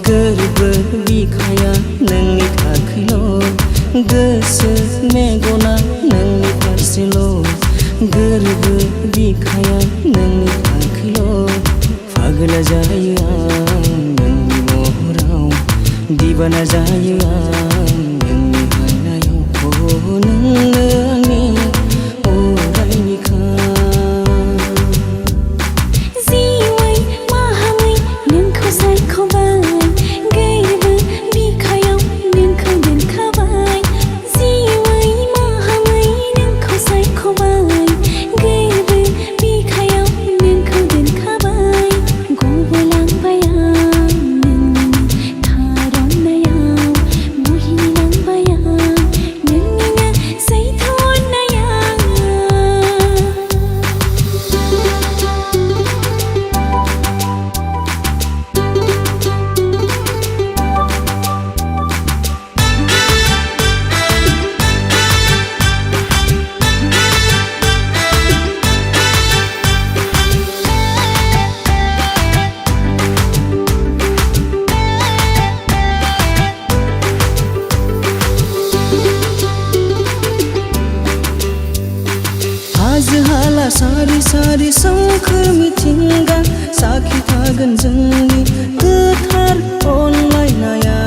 गोरबो बिखाया नोंनि थाखायल' गोसो मेगना नोंनि फारसेल' गोरबो बिखाया नोंनि थाखायल' पागल जायो आं नोंनि महराव दिवाना जायो आं नोंनि हायनायाव नोंनो आंनि अरायनिखा जिउै माहामै नोंखौ सायख'बाय गोरबो बिखायाव नोंखौ दोनखाबाय जिउै माहामै नोंखौ सायख'बाय गोरबो बिखायाव नोंखौ दोनखाबाय गबोलांबाय आं नोंनि थारनायाव मुहिनि नांबाय आं नोंनिनो सैथो अननायाव हाजो हाला सारि सारि सोमखोर मिथिंगा साखि थागोन जोंनि गोथार अनलायनाया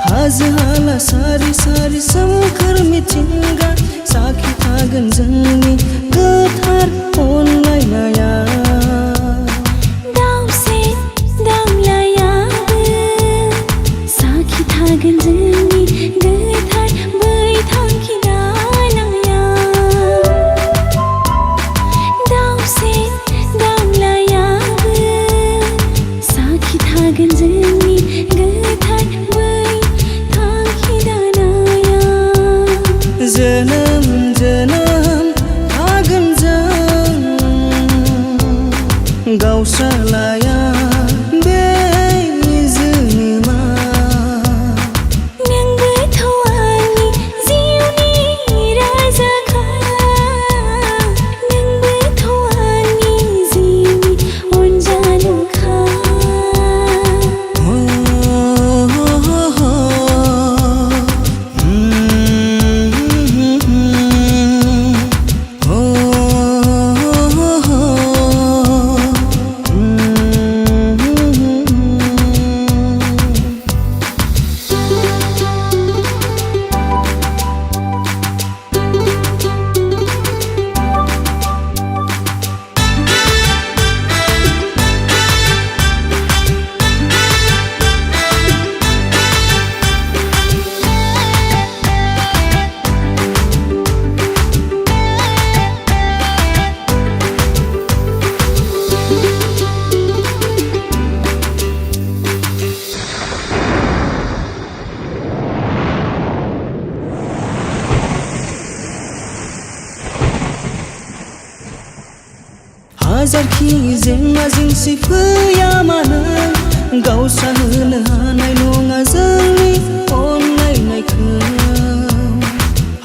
हाजो हाला सारि सारि सोमखोर मिथिंगा साखि थागोन जोंनि गोथार अनलायनाया दाउसे दाउलायाबो साखि थागोन जोंनि गोथार बै थांखि दानायाव दाउसे दाउलायाबो साखि थागोन जोंनि गोथार बै थांखि दानायाव जोनोम जोनोम थागोन जों गावस्रालाया बे जोनोमा नोंबोथ' आंनि जिउनि राजाखा नोंबोथ' आंनि जिउनि अनजालुखा हाजारखि जेंना जेंसि फैया मानो गावस्राहोनो हानाय नङा जोंनि अनलायनायखौ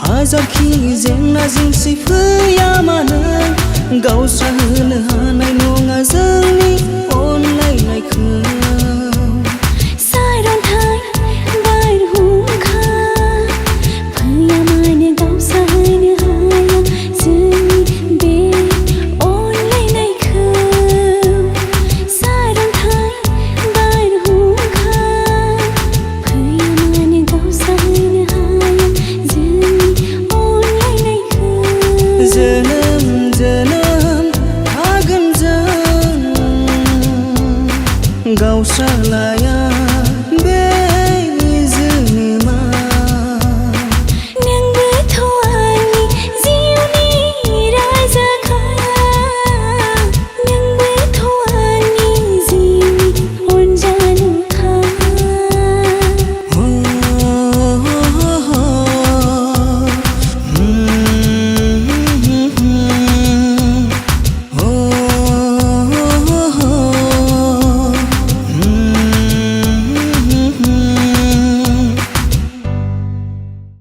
हाजारखि जेंना जेंसि फैया मानो गावस्राहोनो हानाय नङा जोंनि अनलायनायखौ